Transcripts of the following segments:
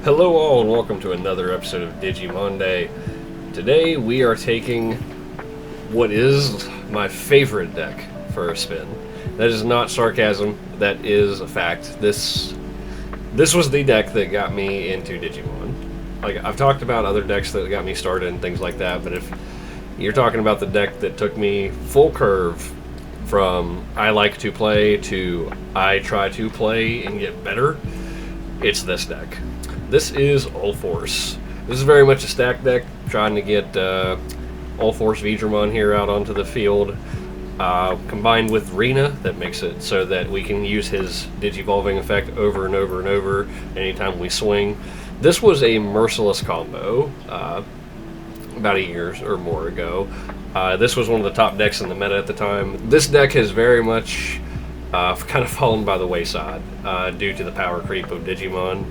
Hello all and welcome to another episode of DigiMonday. Today we are taking what is my favorite deck for a spin. That is not sarcasm, that is a fact. This was the deck that got me into Digimon. Like, I've talked about other decks that got me started and things like that, but if you're talking about the deck that took me full curve from I like to play to I try to play and get better, it's this deck. This is Ulforce. This is very much a stack deck, trying to get Ulforce Vidramon here out onto the field, combined with Rena, that makes it so that we can use his Digivolving effect over and over and over anytime we swing. This was a merciless combo about a year or more ago. This was one of the top decks in the meta at the time. This deck has very much kind of fallen by the wayside due to the power creep of Digimon.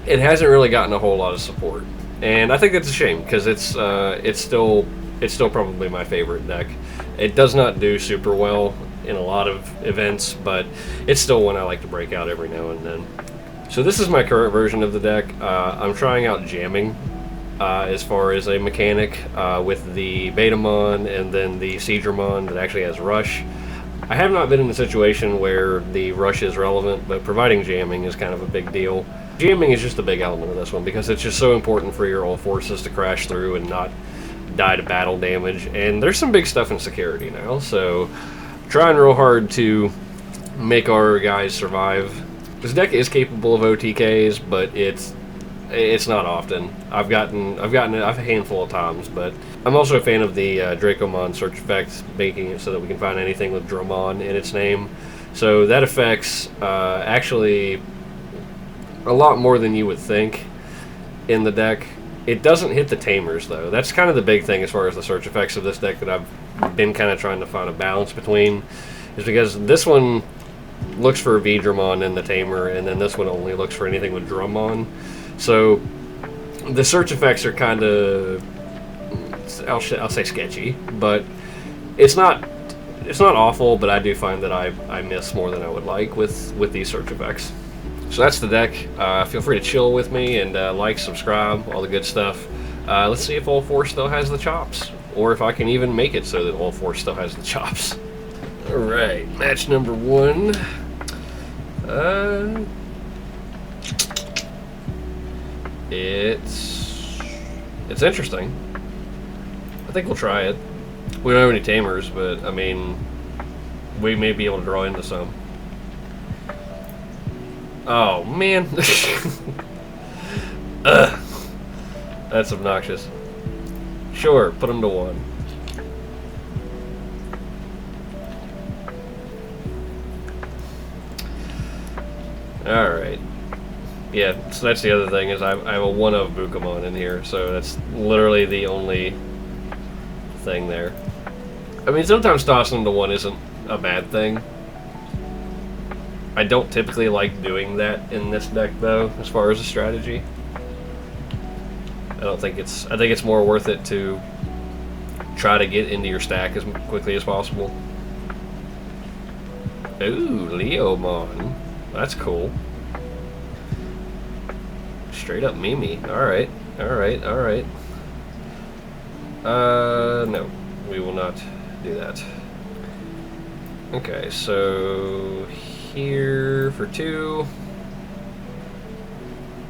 It hasn't really gotten a whole lot of support, and I think that's a shame because it's still probably my favorite deck. It does not do super well in a lot of events, but it's still one I like to break out every now and then. So this is my current version of the deck. I'm trying out jamming as far as a mechanic with the Betamon and then the Seedramon that actually has Rush. I have not been in a situation where the Rush is relevant, but providing jamming is kind of a big deal. Jamming is just a big element of this one because it's just so important for your Ulforces to crash through and not die to battle damage. And there's some big stuff in security now, so trying real hard to make our guys survive. This deck is capable of OTKs, but it's not often. I've gotten it a handful of times, but I'm also a fan of the Dracomon search effect, making it so that we can find anything with Dramon in its name. So that affects actually a lot more than you would think in the deck. It doesn't hit the Tamers, though. That's kind of the big thing as far as the search effects of this deck that I've been kind of trying to find a balance between, is because this one looks for Vidramon in the Tamer, and then this one only looks for anything with Drummon. So the search effects are kind of, I'll say sketchy, but it's not awful, but I do find that I miss more than I would like with these search effects. So that's the deck. Feel free to chill with me and like, subscribe, all the good stuff. Let's see if Ulforce still has the chops, or if I can even make it so that Ulforce still has the chops. Alright, match number one. It's interesting. I think we'll try it. We don't have any Tamers, but I mean, we may be able to draw into some. Oh man. That's obnoxious. Sure, put him to one. Alright. Yeah, so that's the other thing, is I have a one of Bukamon in here, so that's literally the only thing there. I mean, sometimes tossing them to one isn't a bad thing. I don't typically like doing that in this deck, though, as far as a strategy. I think it's more worth it to try to get into your stack as quickly as possible. Ooh, Leomon. That's cool. Straight up Mimi. Alright, alright, alright. No. We will not do that. Okay, so here for two.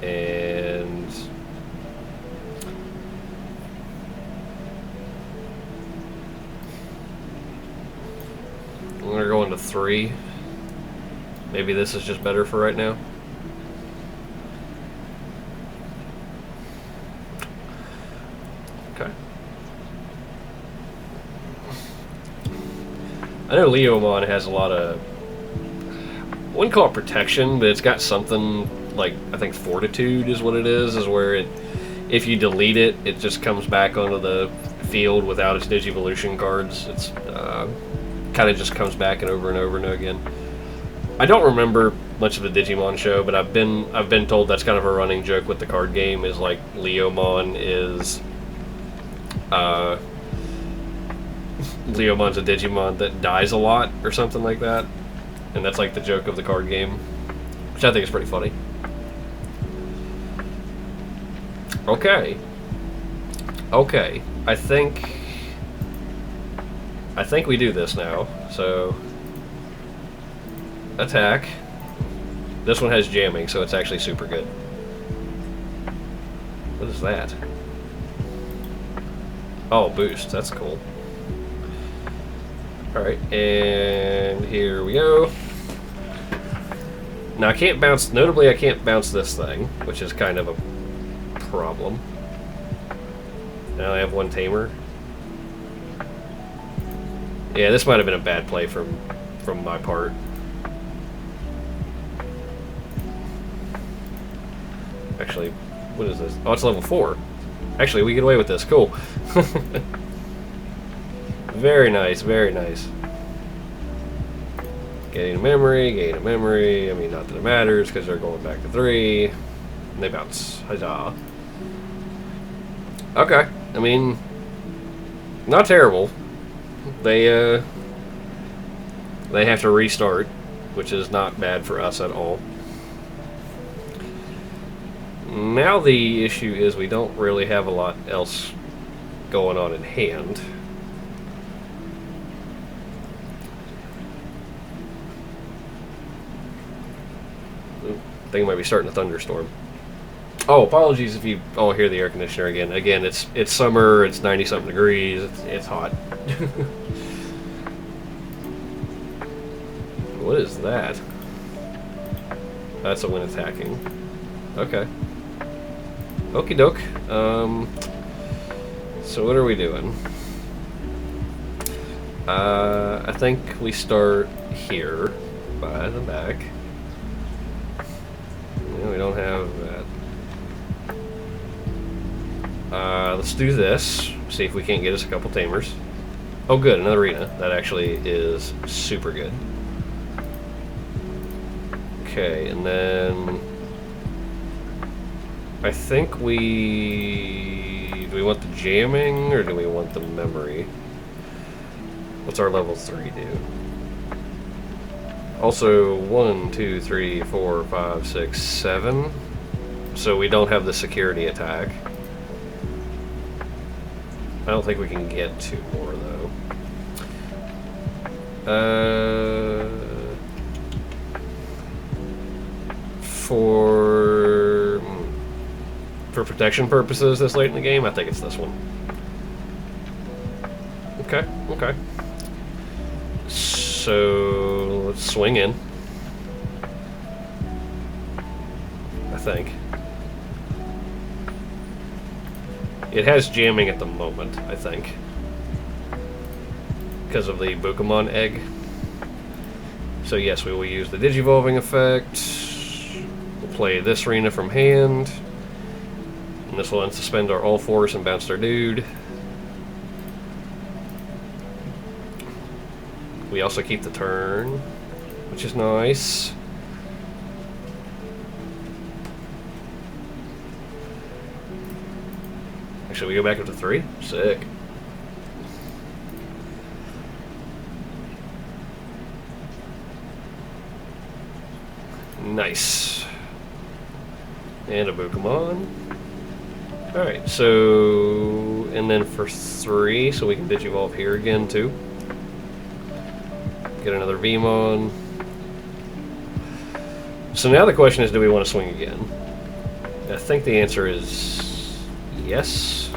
And I'm gonna go into three. Maybe this is just better for right now. Okay. I know Leomon has a lot of, I wouldn't call it protection, but it's got something like, I think Fortitude is what it is where it, if you delete it, it just comes back onto the field without its Digivolution cards. It's kind of just comes back and over and again. I don't remember much of the Digimon show, but I've been told that's kind of a running joke with the card game, is like Leomon is Leomon's a Digimon that dies a lot or something like that, and that's like the joke of the card game, which I think is pretty funny. Okay. Okay. I think we do this now. So attack. This one has jamming, so it's actually super good. What is that? Oh, boost. That's cool. Alright, and here we go. Now I can't bounce, notably I can't bounce this thing, which is kind of a problem. Now I have one tamer. Yeah, this might have been a bad play from my part. Actually, what is this? Oh, it's level 4. Actually, we get away with this. Cool. Very nice, very nice. Gain a memory. I mean, not that it matters, because they're going back to 3. And they bounce. Huzzah. Okay. I mean, not terrible. They have to restart, which is not bad for us at all. Now the issue is we don't really have a lot else going on in hand. I think it might be starting a thunderstorm. Oh, apologies if you all hear the air conditioner again. Again, it's summer, it's 90-something degrees, it's hot. What is that? That's a wind attacking. Okay. Okie doke. So what are we doing? I think we start here by the back. Yeah, we don't have that. Let's do this. See if we can't get us a couple tamers. Oh, good, another arena. That actually is super good. Okay, and then I think do we want the jamming or do we want the memory? What's our level 3 do? Also 1, 2, 3, 4, 5, 6, 7. So we don't have the security attack. I don't think we can get 2 more though. For protection purposes this late in the game, I think it's this one. Okay, okay. So let's swing in. I think. It has jamming at the moment, I think. Because of the Pokemon egg. So yes, we will use the Digivolving effect. We'll play this arena from hand. And this will unsuspend our Ulforce and bounce our dude. We also keep the turn, which is nice. Actually, we go back up to 3? Sick. Nice. And a Pokemon. Alright, so... and then for 3, so we can Digivolve here again, too. Get another Veemon. So now the question is, do we want to swing again? I think the answer is... yes.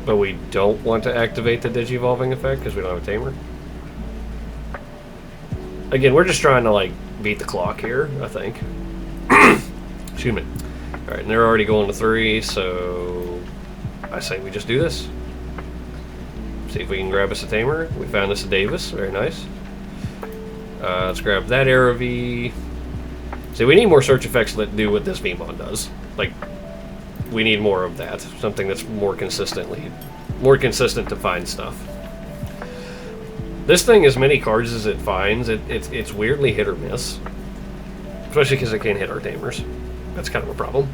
But we don't want to activate the Digivolving effect, because we don't have a Tamer. Again, we're just trying to, like, beat the clock here, I think. Excuse me. Alright, and they're already going to 3, so I say we just do this. See if we can grab us a Tamer. We found us a Davis. Very nice. Let's grab that Arrow V. See, we need more search effects that do what this Veemon does. Like, we need more of that. Something that's more consistent to find stuff. This thing, as many cards as it finds, it's weirdly hit or miss. Especially because it can't hit our Tamers. That's kind of a problem.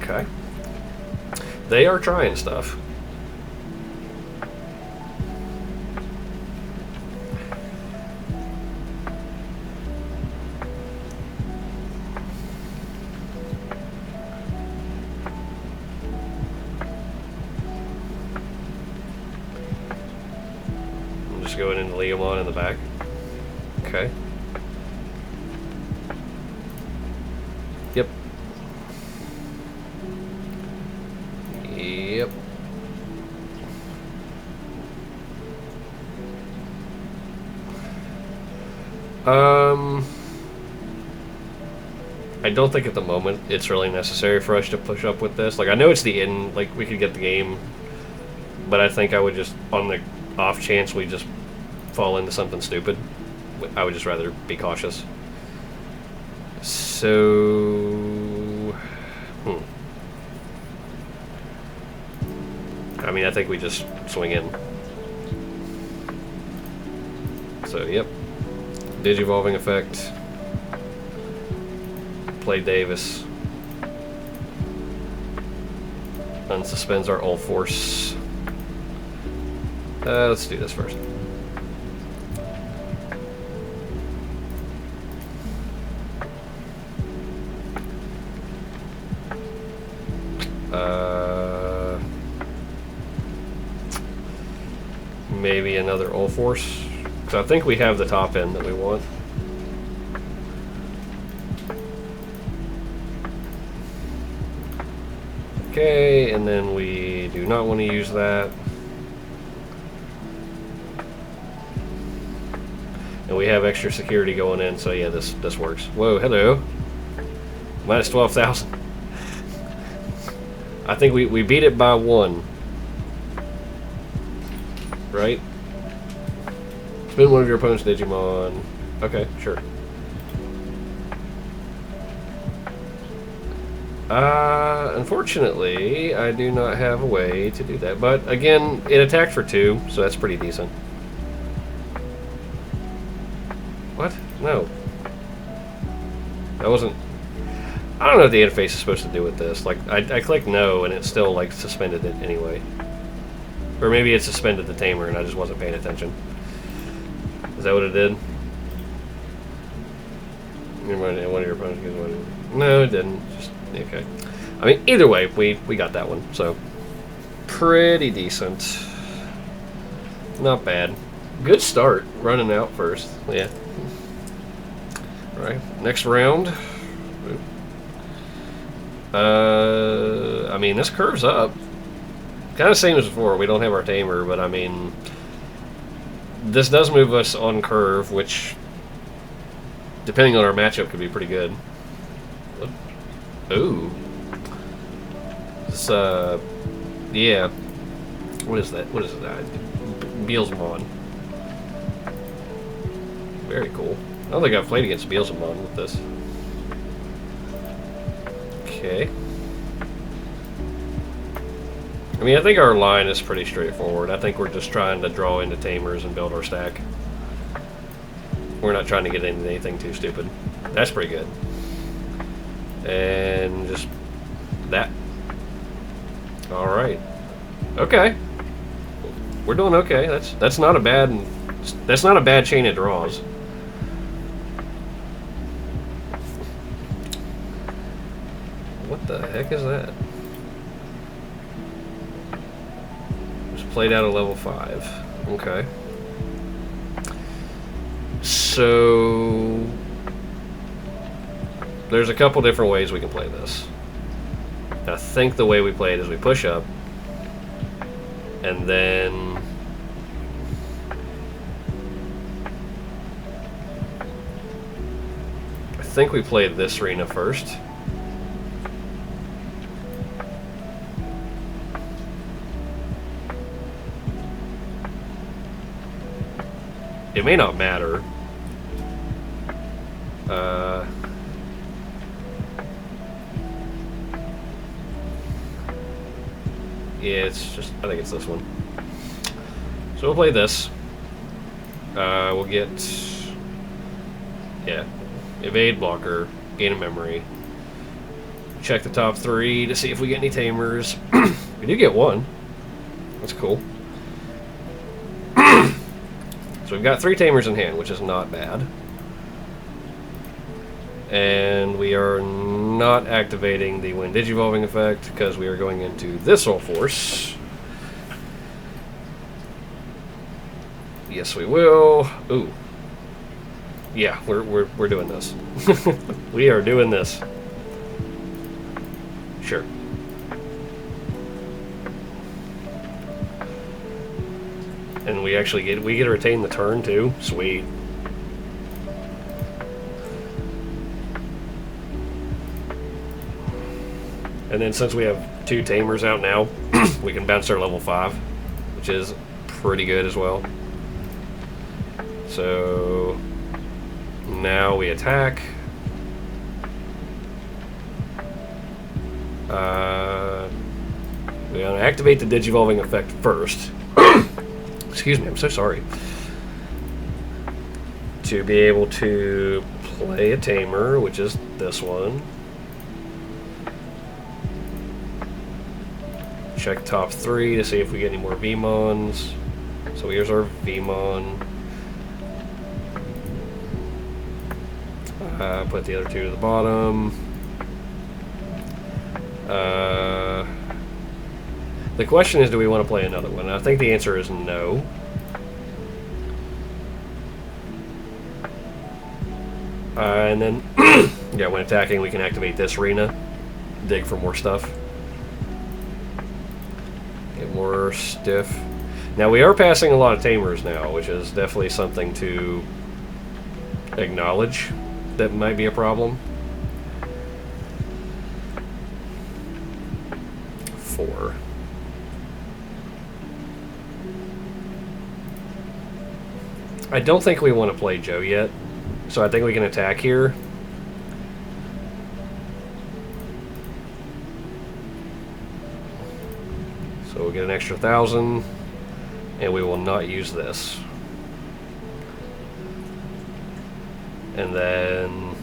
Okay. They are trying stuff. going into Leomon in the back. Okay. Yep. Yep. I don't think at the moment it's really necessary for us to push up with this. Like, I know it's the end, like, we could get the game, but I think I would just, on the off chance we just fall into something stupid, I would just rather be cautious. So... I mean, I think we just swing in. So, yep. Digivolving effect. Play Davis. Unsuspends our Ulforce. Let's do this first. Maybe another Ulforce. So I think we have the top end that we want. Okay, and then we do not want to use that. And we have extra security going in, so yeah, this works. Whoa, hello. Minus 12,000. I think we beat it by 1. Right? Spin one of your opponent's Digimon. Okay, sure. Unfortunately, I do not have a way to do that. But again, it attacked for 2, so that's pretty decent. What? No. That wasn't... I don't know what the interface is supposed to do with this. Like, I clicked no, and it still, like, suspended it anyway. Or maybe it suspended the tamer, and I just wasn't paying attention. Is that what it did? One of your opponents gets one. No, it didn't. Just okay. I mean, either way, we got that one. So pretty decent. Not bad. Good start. Running out first. Yeah. All right. Next round. I mean, this curves up. Kind of same as before. We don't have our tamer, but I mean, this does move us on curve, which, depending on our matchup, could be pretty good. What? Ooh. This, yeah. What is that? What is that? Beelzemon. Very cool. I don't think I've played against Beelzemon with this. Okay. I mean, I think our line is pretty straightforward. I think we're just trying to draw into tamers and build our stack. We're not trying to get into anything too stupid. That's pretty good. And just that. Alright. Okay. We're doing okay. That's not a bad chain of draws. What the heck is that? Played out of level 5. Okay. So there's a couple different ways we can play this. I think the way we play it is we push up, and then I think we play this arena first. It may not matter. Yeah, it's just, I think it's this one. So we'll play this. We'll get, yeah, evade, blocker, gain a memory. Check the top 3 to see if we get any tamers. We do get 1. That's cool. So we've got 3 tamers in hand, which is not bad. And we are not activating the when digivolving effect because we are going into this Ulforce. Yes, we will. Ooh. Yeah, we're doing this. We are doing this. Sure. And we actually get to retain the turn too. Sweet. And then since we have 2 tamers out now, we can bounce our level 5, which is pretty good as well. So now we attack. We're gonna activate the digivolving effect first. Excuse me, I'm so sorry. To be able to play a tamer, which is this one. Check top 3 to see if we get any more VMons. So here's our VMon. Put the other 2 to the bottom. The question is, do we want to play another one? I think the answer is no. And then, yeah, when attacking, we can activate this arena. Dig for more stuff. Get more stiff. Now, we are passing a lot of tamers now, which is definitely something to acknowledge. That might be a problem. 4. I don't think we want to play Joe yet, so I think we can attack here. So we'll get an extra 1,000, and we will not use this. And then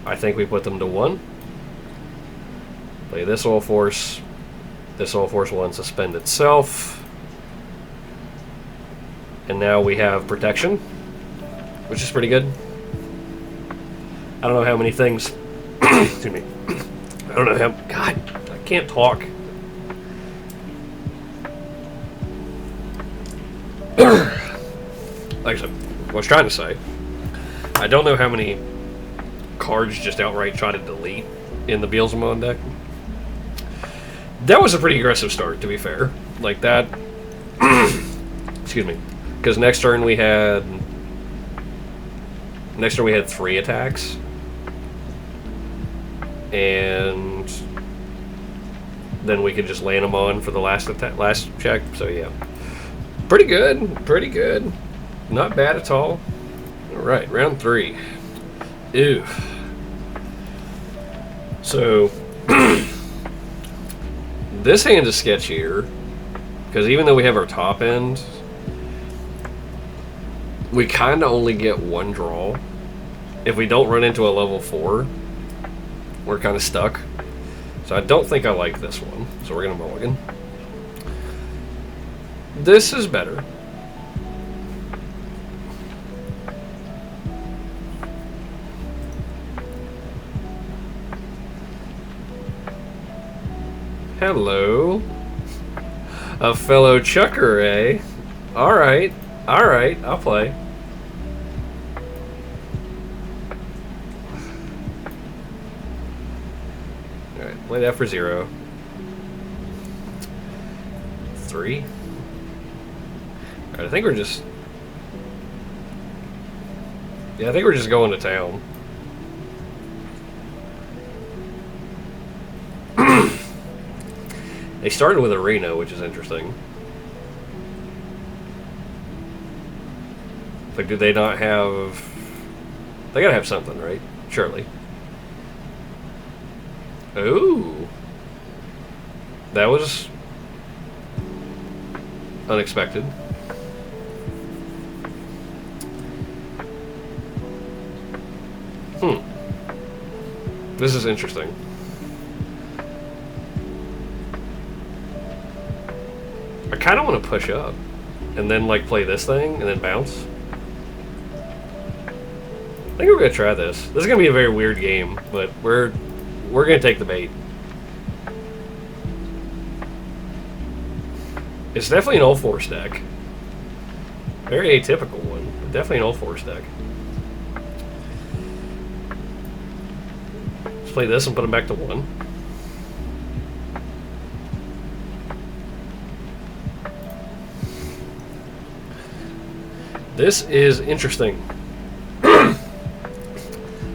I think we put them to 1. Play this Ulforce. This Ulforce will unsuspend itself. And now we have protection, which is pretty good. I don't know how many things. Excuse me. I don't know how. God, I can't talk. Like I said, what I was trying to say. I don't know how many cards just outright try to delete in the Beelzemon deck. That was a pretty aggressive start, to be fair. Like that. Excuse me. Because next turn we had 3 attacks. And then we could just land them on for the last check. So yeah. Pretty good. Pretty good. Not bad at all. Alright, round 3. Ew. So, this hand is sketchier, because even though we have our top end, we kind of only get 1 draw. If we don't run into a level 4, we're kind of stuck. So I don't think I like this one, so we're going to mulligan. This is better. Hello. A fellow chucker, eh? Alright, I'll play. Alright, play that for 0. 3. Alright, I think we're just... Yeah, I think we're just going to town. They started with Arena, which is interesting. Like, do they not have... They gotta have something, right? Surely. Ooh. That was... unexpected. This is interesting. I kind of want to push up and then like play this thing and then bounce. I think we're gonna try this. This is gonna be a very weird game, but we're gonna take the bait. It's definitely an Ulforce deck. Very atypical one. Definitely an Ulforce deck. Let's play this and put him back to 1. This is interesting.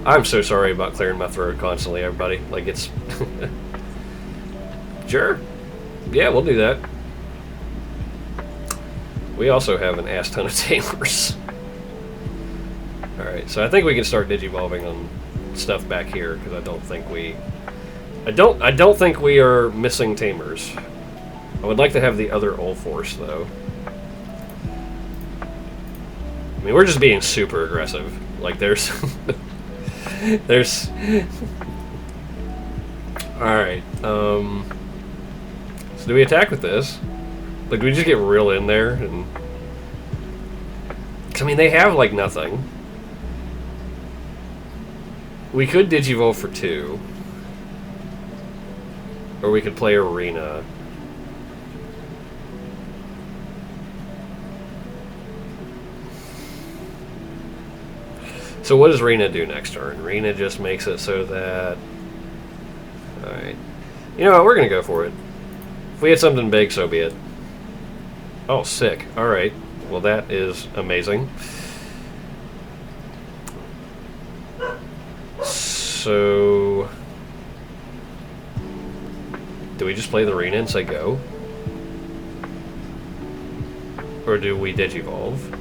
I'm so sorry about clearing my throat constantly, everybody. Like, it's... Sure. Yeah, we'll do that. We also have an ass ton of tamers. Alright, so I think we can start digivolving on stuff back here, because I don't think we... I don't think we are missing tamers. I would like to have the other Ulforce, though. I mean, we're just being super aggressive. Like, there's... there's... Alright, so do we attack with this? Like, do we just get real in there? And I mean, they have, like, nothing. We could digivolve for 2. Or we could play Arena. So what does Rena do next turn? Rena just makes it so that... Alright. You know what? We're going to go for it. If we had something big, so be it. Oh, sick. Alright. Well, that is amazing. So... do we just play the Rena and say go? Or do we digivolve?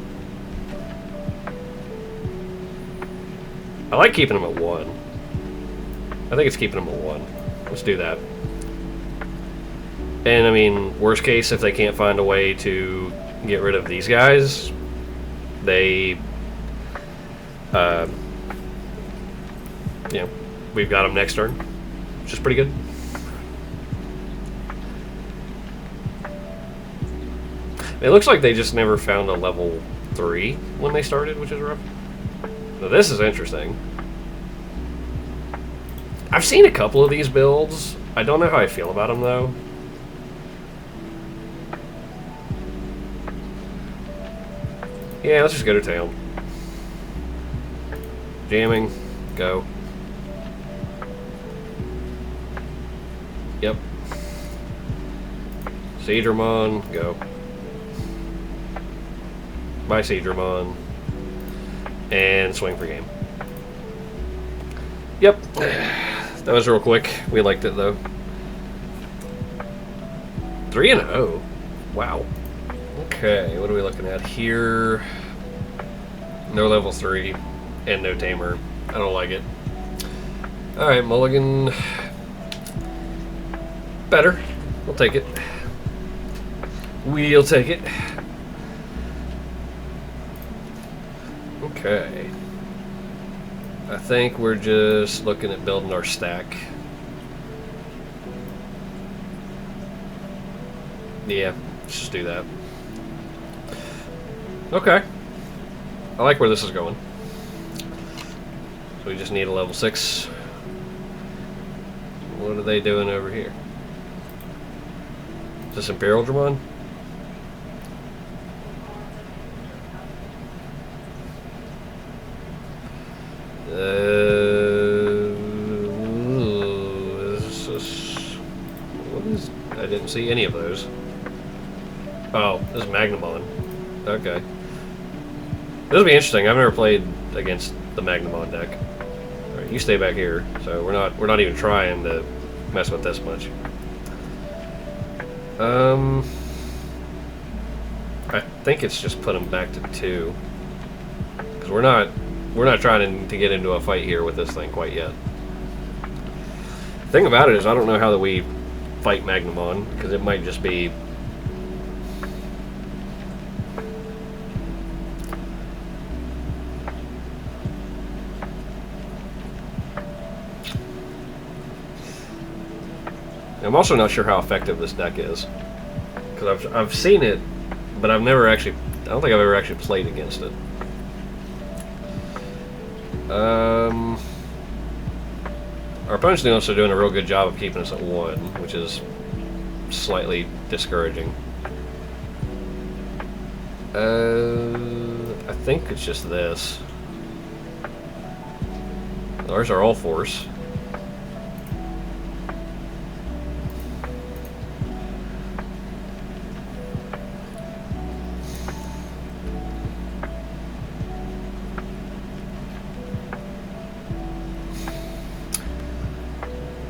I like keeping them at 1. I think it's keeping them at 1. Let's do that. And I mean, worst case, if they can't find a way to get rid of these guys, they, you know, we've got them next turn, which is pretty good. It looks like they just never found a level 3 when they started, which is rough. Now this is interesting. I've seen a couple of these builds. I don't know how I feel about them, though. Yeah, let's just go to town. Jamming. Go. Yep. Seedramon. Go. Bye, Seedramon. And swing for game. Yep. That was real quick. We liked it, though. 3-0. Wow. Okay, what are we looking at here? No level 3 and no tamer. I don't like it. Alright, mulligan. Better. We'll take it. We'll take it. Okay. I think we're just looking at building our stack. Yeah, let's just do that. Okay. I like where this is going. So we just need a level 6. What are they doing over here? Is this Imperial Dramon? What is... I didn't see any of those. Oh, this is Magnamon. Okay. This will be interesting. I've never played against the Magnamon deck. Alright, you stay back here. So we're not even trying to mess with this much. I think it's just put them back to 2. Because we're not trying to get into a fight here with this thing quite yet. The thing about it is I don't know how that we fight Magnamon, because it might just be... I'm also not sure how effective this deck is. Because I've seen it, but I've never actually... I don't think I've ever actually played against it. Our opponent's also doing a real good job of keeping us at 1, which is slightly discouraging. I think it's just this. There's our Ulforce.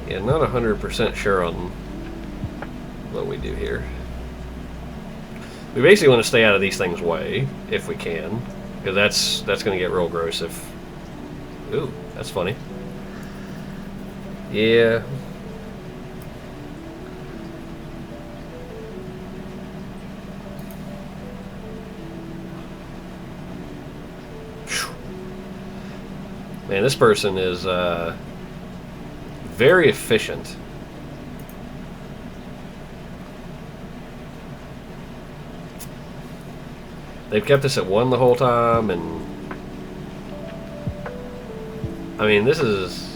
Yeah, not 100% sure on what we do here. We basically want to stay out of these things' way, if we can. Because that's going to get real gross if... Ooh, that's funny. Yeah. Man, this person is very efficient. They've kept us at 1 the whole time, and I mean, this is...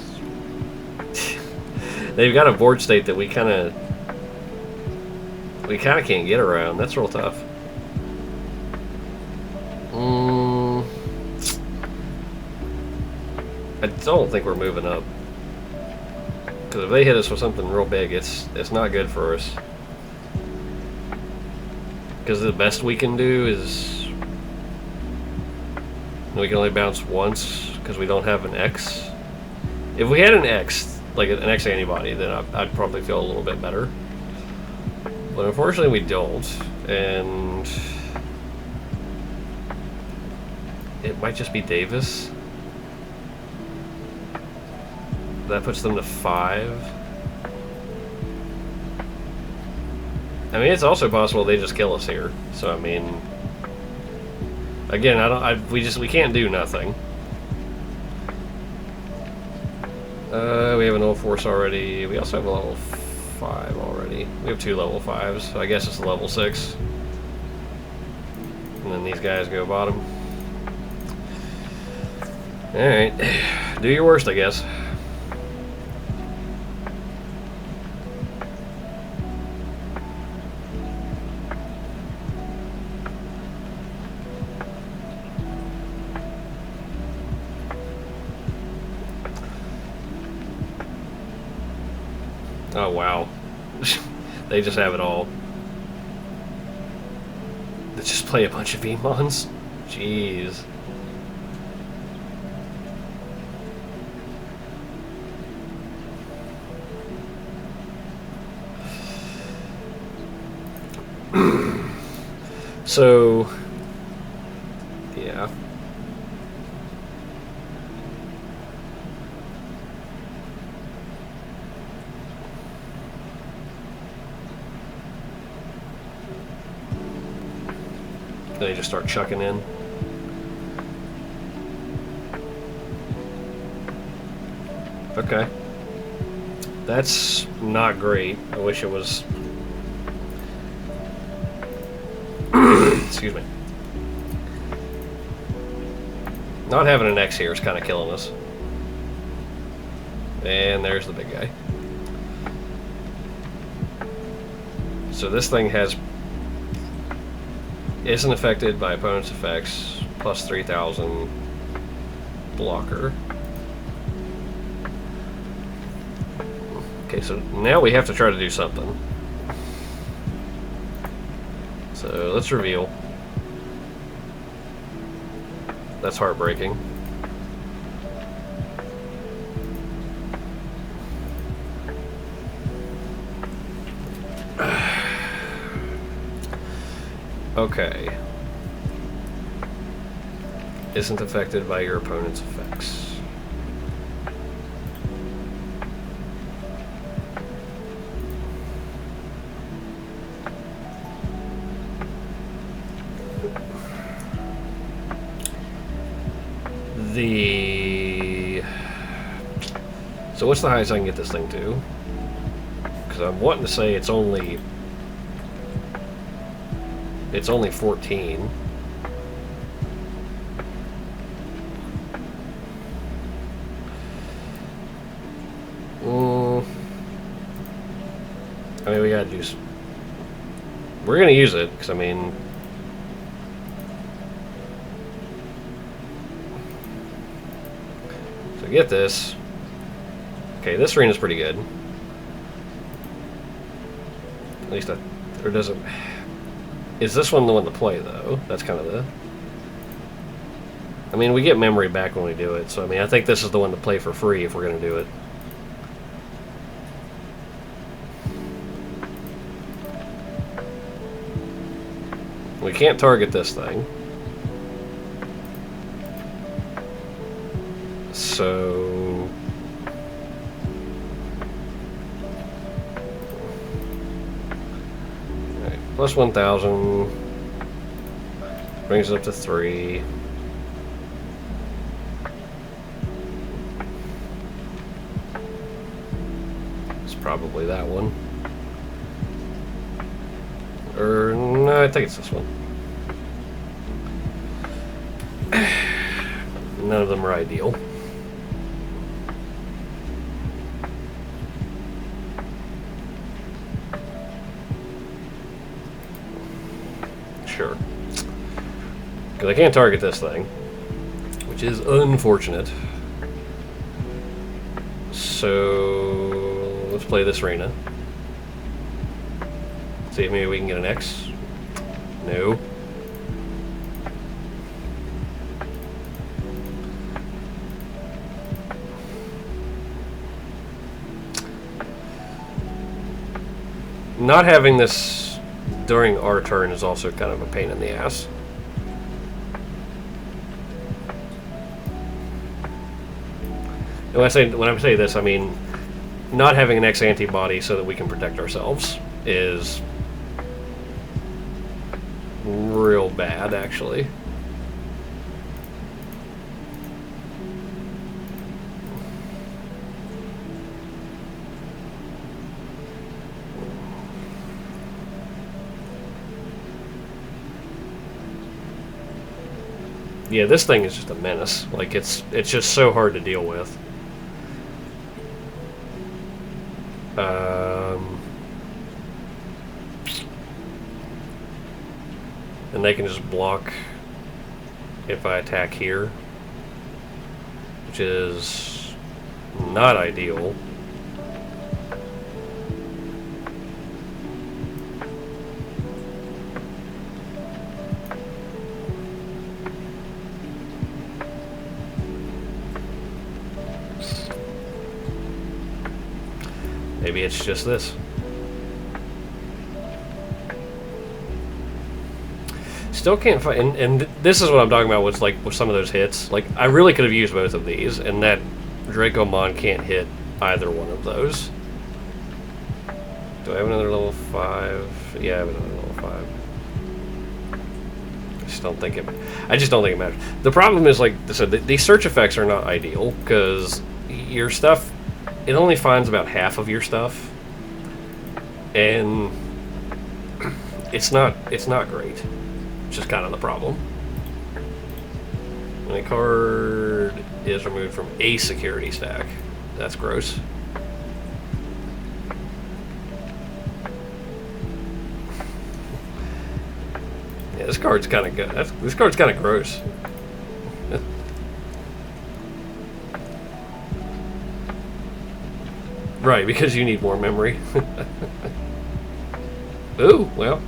They've got a board state that we kind of can't get around. That's real tough. I don't think we're moving up, because if they hit us with something real big, it's not good for us. Because the best we can do is we can only bounce once because we don't have an X. If we had an X, like an X antibody, then I'd probably feel a little bit better. But unfortunately we don't, and it might just be Davis. That puts them to 5. I mean, it's also possible they just kill us here. So I mean, again, we can't do nothing. We have an Ulforce already. We also have a level 5 already. We have 2 level 5s. So I guess it's level 6. And then these guys go bottom. Alright. Do your worst, I guess. Oh, wow. They just have it all. They just play a bunch of VMons? Jeez. So, yeah. They just start chucking in. Okay. That's not great. I wish it was... Excuse me. Not having an X here is kind of killing us. And there's the big guy. So this thing isn't affected by opponent's effects, plus 3,000 blocker. Okay, so now we have to try to do something. So let's reveal. That's heartbreaking. Okay. Isn't affected by your opponent's effects. So what's the highest I can get this thing to? Because I'm wanting to say it's only 14. I mean, we gotta do. We're gonna use it because I mean, So get this. Okay, this arena's pretty good. At least or does it... Is this one the one to play, though? That's kind of the... I mean, we get memory back when we do it, so I mean, I think this is the one to play for free if we're going to do it. We can't target this thing. So... Alright, plus 1,000. Brings it up to 3. It's probably that one. Or, no, I think it's this one. None of them are ideal. Sure. Because I can't target this thing, which is unfortunate. So, let's play this arena. See if maybe we can get an X. No. Not having this during our turn is also kind of a pain in the ass. And when I say this, I mean not having an X antibody so that we can protect ourselves is real bad, actually. Yeah, this thing is just a menace. Like, it's just so hard to deal with. And they can just block if I attack here, which is not ideal. Maybe it's just this. Still can't find, and this is what I'm talking about with, like, with some of those hits. Like, I really could have used both of these, and that Dracomon can't hit either one of those. Do I have another level 5? Yeah, I have another level 5. I just don't think it matters. The problem is, like I said, these search effects are not ideal, because your stuff, it only finds about half of your stuff, and it's not great. Which is kind of the problem. When a card is removed from a security stack, that's gross. Yeah, this card's kind of good. This card's kind of gross. Right, because you need more memory. Ooh, well.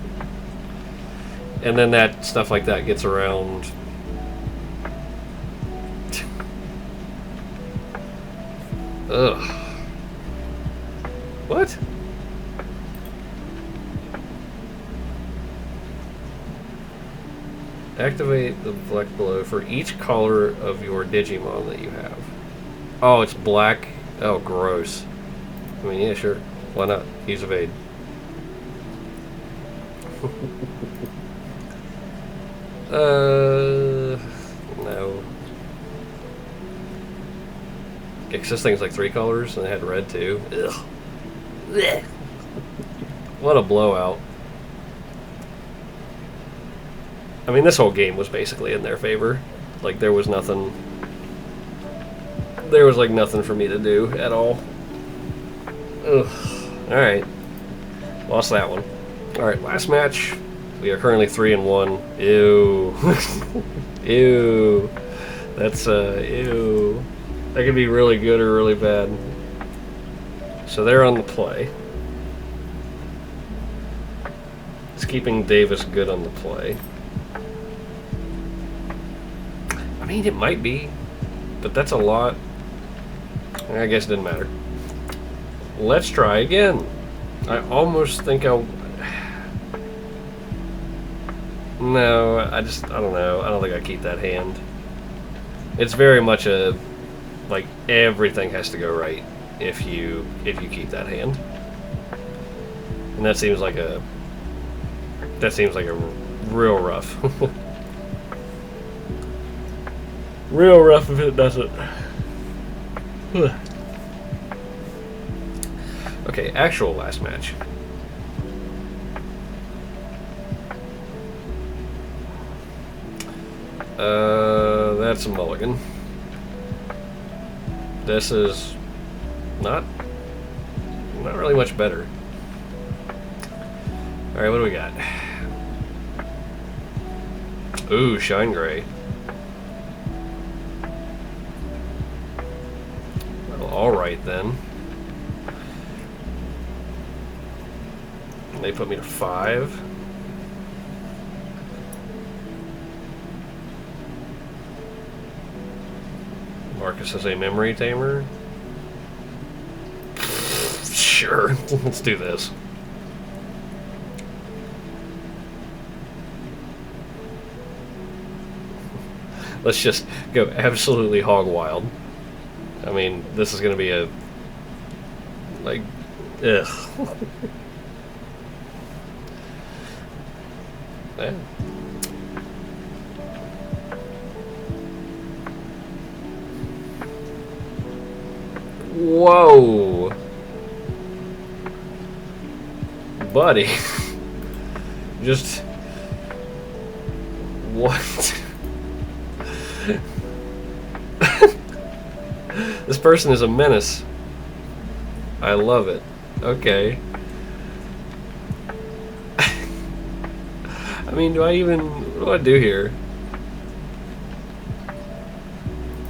And then that stuff like that gets around. Ugh. What? Activate the black below for each color of your Digimon that you have. Oh, it's black. Oh, gross. I mean, yeah, sure. Why not? Use evade. No. Because this thing's like 3 colors, and it had red too. Ugh. Blech. What a blowout. I mean, this whole game was basically in their favor. Like, there was nothing... There was, like, nothing for me to do at all. Ugh. Alright. Lost that one. Alright, last match. We are currently 3-1. Ew. Ew. That's, ew. That could be really good or really bad. So they're on the play. It's keeping Davis good on the play. I mean, it might be, but that's a lot. I guess it didn't matter. Let's try again. I almost think I'll... No, I don't know. I don't think I keep that hand. It's very much a... Like, everything has to go right if you keep that hand. And that seems like a... That seems like a real rough. Real rough if it doesn't. Okay, actual last match. That's a mulligan. This is not really much better. Alright, what do we got? Ooh, Shine Gray. Well, alright then. They put me to 5. Marcus has a memory tamer. Sure, let's do this. Let's just go absolutely hog wild. I mean, this is gonna be a... like... ugh. Yeah. Whoa, buddy. Just what? This person is a menace. I love it. Okay. I mean, what do I do here?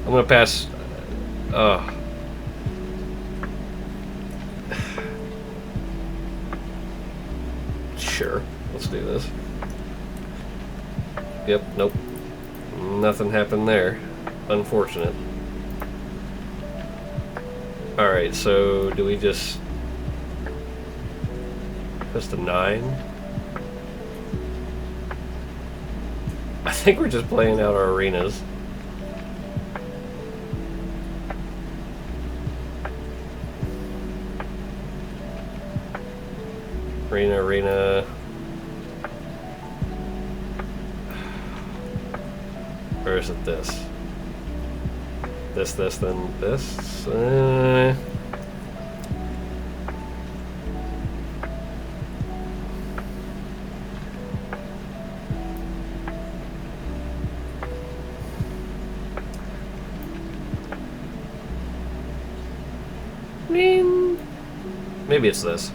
I'm gonna pass. Sure, let's do this. Yep, nope. Nothing happened there. Unfortunate. Alright, so do we just... Just a 9? I think we're just playing out our arenas. Arena. Or is it this? This, then this? I mean, maybe it's this.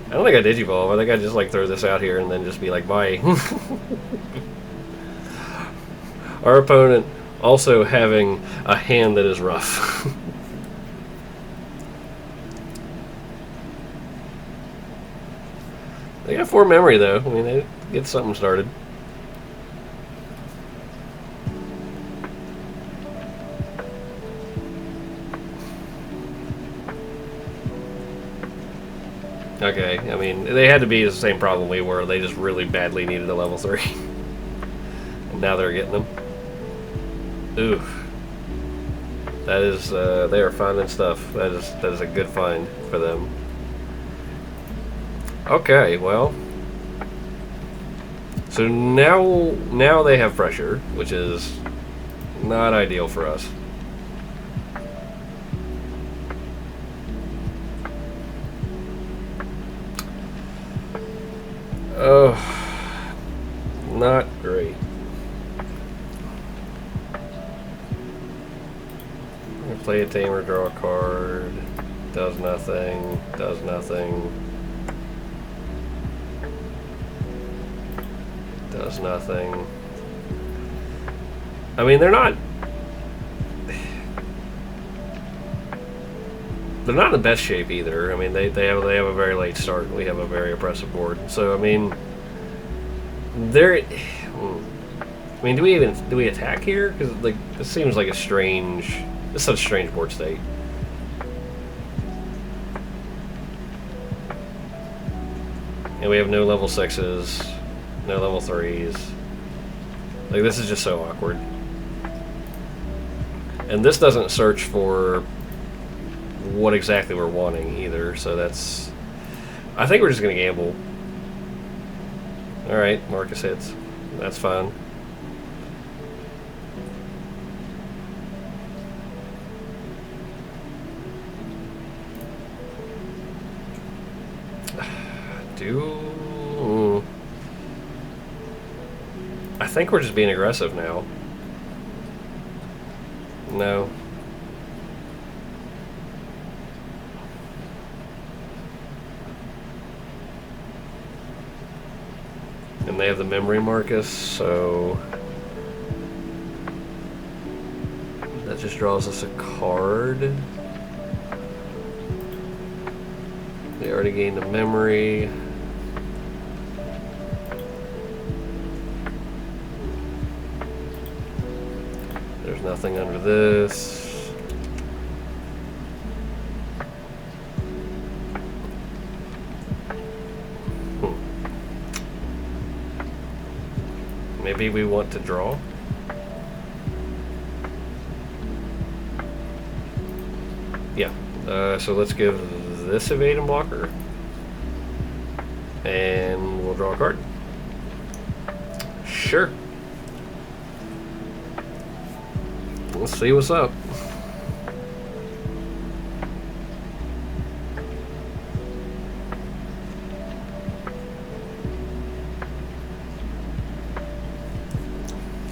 I don't think I digivolve. I think I just like throw this out here and then just be like, bye. Our opponent also having a hand that is rough. They got 4 memory though. I mean, they get something started. Okay, I mean, they had to be the same problem we were. They just really badly needed a level 3. And now they're getting them. Oof. That is, they are finding stuff. That is a good find for them. Okay, well. So now they have pressure, which is not ideal for us. Oh, not great. I'm gonna play a tamer, draw a card, does nothing, does nothing. does nothing. I mean, they're not in the best shape either. I mean, they have a very late start. We have a very oppressive board. So I mean, they're. I mean, do we attack here? Because like this seems like this is such a strange board state. And we have no level 6s, no level 3s. Like, this is just so awkward. And this doesn't search for what exactly we're wanting either, so that's... I think we're just going to gamble. Alright, Marcus hits. That's fine. I think we're just being aggressive now. No. And they have the memory Marcus, so that just draws us a card. They already gained a memory. There's nothing under this. Maybe we want to draw. Yeah. So let's give this evade and blocker. And we'll draw a card. Sure. Let's see what's up.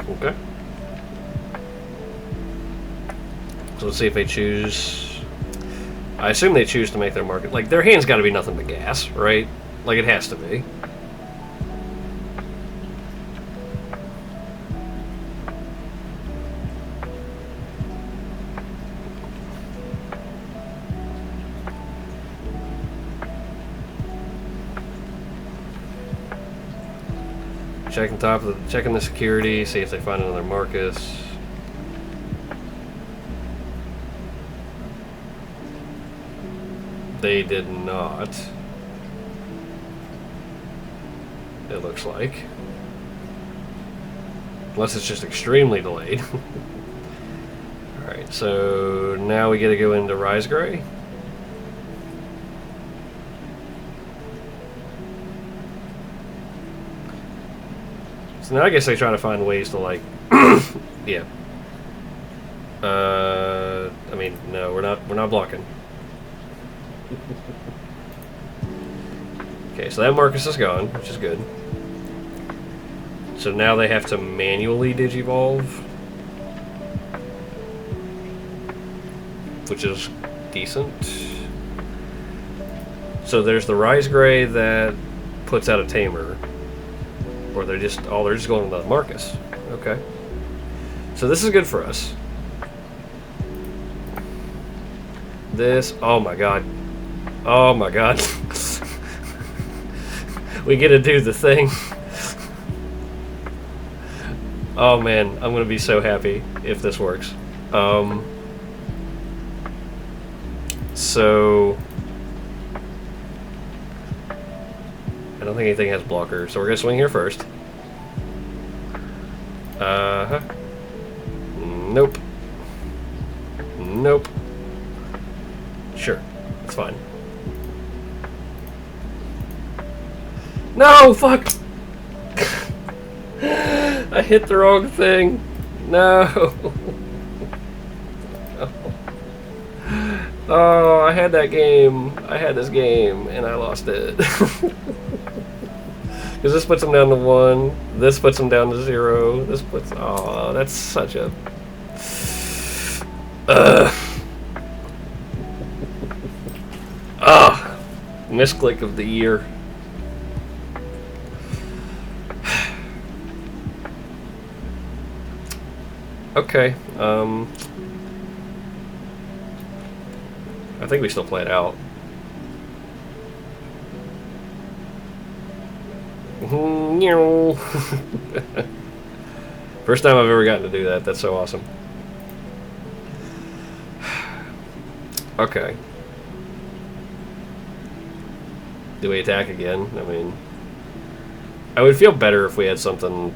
Okay. So let's see if they choose. I assume they choose to make their market. Like, their hand's got to be nothing but gas, right? Like, it has to be. Checking the security, see if they find another Marcus. They did not. It looks like. Unless it's just extremely delayed. Alright, so now we get to go into Rise Gray. So now I guess they try to find ways to, like, yeah. I mean, no, we're not blocking. Okay, so that Marcus is gone, which is good. So now they have to manually digivolve, which is decent. So there's the Rise Gray that puts out a Tamer. Or they're just going to the Marcus. Okay. So this is good for us. This, oh my god. Oh my god. We get to do the thing. Oh man, I'm gonna be so happy if this works. So I don't think anything has blocker, so we're gonna swing here first. Nope. Nope. Sure, it's fine. No, fuck! I hit the wrong thing. No. Oh, I had that game. I had this game, and I lost it. Because this puts them down to 1. This puts them down to 0. This puts... Oh, that's such a... Misclick of the year. Okay. I think we still play it out. First time I've ever gotten to do that. That's so awesome. Okay. Do we attack again? I mean, I would feel better if we had something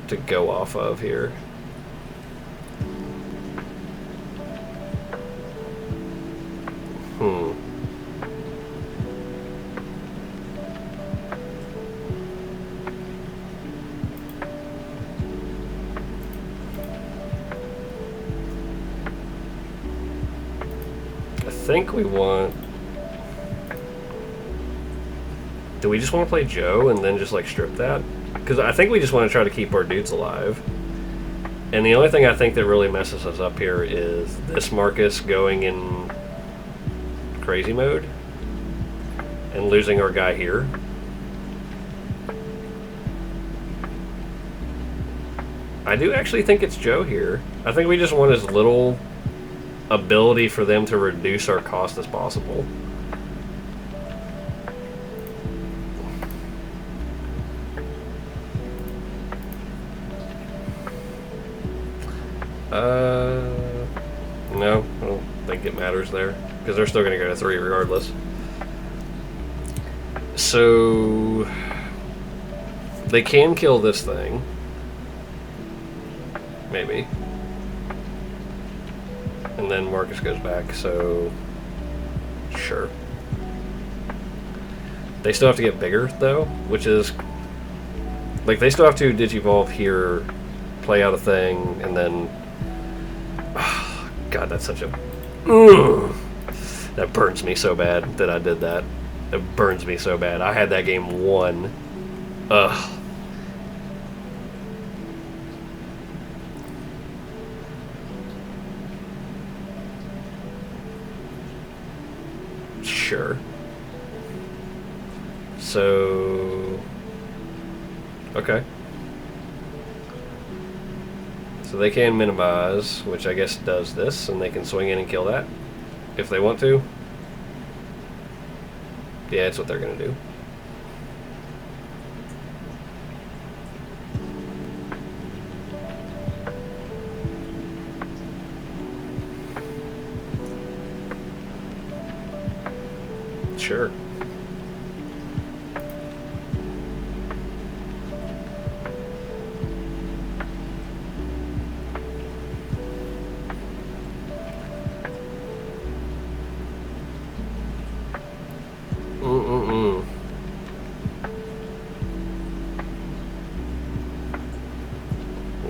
to go off of here. I think we want... Do we just want to play Joe and then just like strip that? Because I think we just want to try to keep our dudes alive. And the only thing I think that really messes us up here is this Marcus going in crazy mode and losing our guy here. I do actually think it's Joe here. I think we just want as little ability for them to reduce our cost as possible. No, I don't think it matters there, because they're still going to go to 3 regardless. So they can kill this thing. Maybe. And then Marcus goes back, so sure. They still have to get bigger, though, which is... Like, they still have to digivolve here, play out a thing, and then... Oh, God, that's such a... That burns me so bad that I did that. It burns me so bad. I had that game won. Ugh. Sure. So... Okay. So they can minimize, which I guess does this, and they can swing in and kill that if they want to. Yeah, that's what they're going to do. Sure.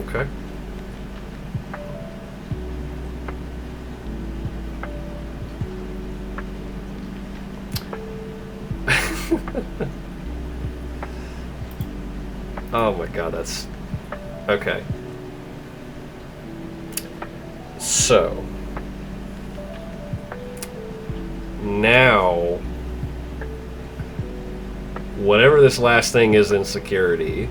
Okay. Oh my God, that's... Okay. So... Now... Whatever this last thing is in security...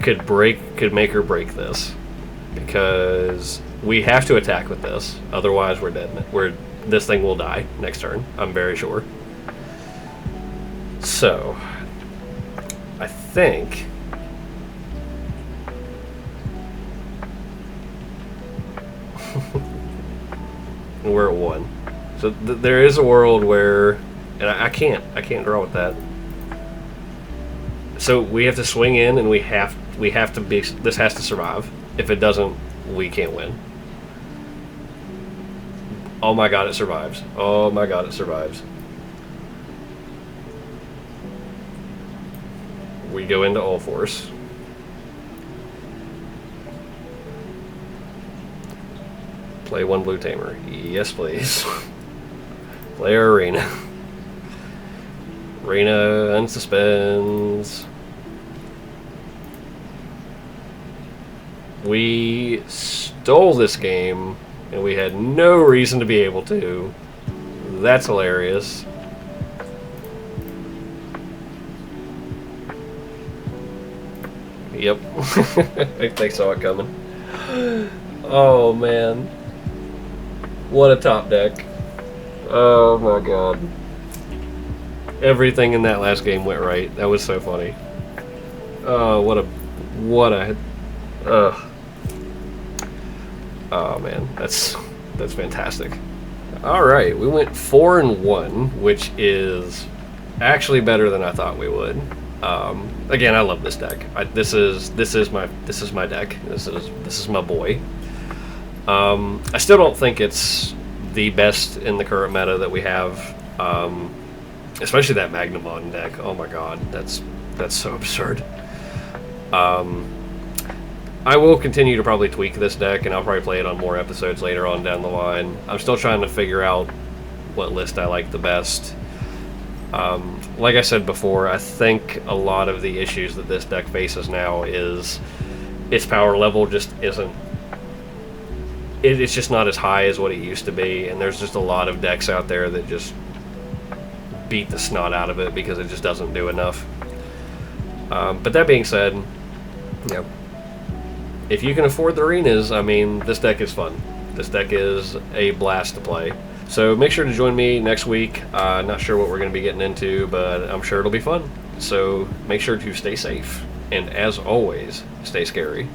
could make or break this. Because we have to attack with this. Otherwise we're dead. This thing will die next turn. I'm very sure. So, I think we're at 1. So there is a world where, and I can't draw with that. So we have to swing in, and we have to be. This has to survive. If it doesn't, we can't win. Oh my God, it survives. Oh my God, it survives. We go into Ulforce. Play 1 blue tamer. Yes, please. Play our arena. Arena unsuspends. We stole this game, and we had no reason to be able to. That's hilarious. Yep. They saw it coming. Oh, man. What a top deck. Oh, my God. Everything in that last game went right. That was so funny. Oh, what a... Oh, man. That's fantastic. Alright, we went 4-1, which is actually better than I thought we would. Again, I love this deck. This is my deck. This is my boy. I still don't think it's the best in the current meta that we have. Especially that Magnamon deck. Oh my god, that's so absurd. I will continue to probably tweak this deck, and I'll probably play it on more episodes later on down the line. I'm still trying to figure out what list I like the best. Like I said before, I think a lot of the issues that this deck faces now is its power level just isn't... It's just not as high as what it used to be, and there's just a lot of decks out there that just beat the snot out of it because it just doesn't do enough. But that being said, you know, if you can afford the arenas, I mean, this deck is fun. This deck is a blast to play. So make sure to join me next week. Not sure what we're going to be getting into, but I'm sure it'll be fun. So make sure to stay safe, and as always, stay scary.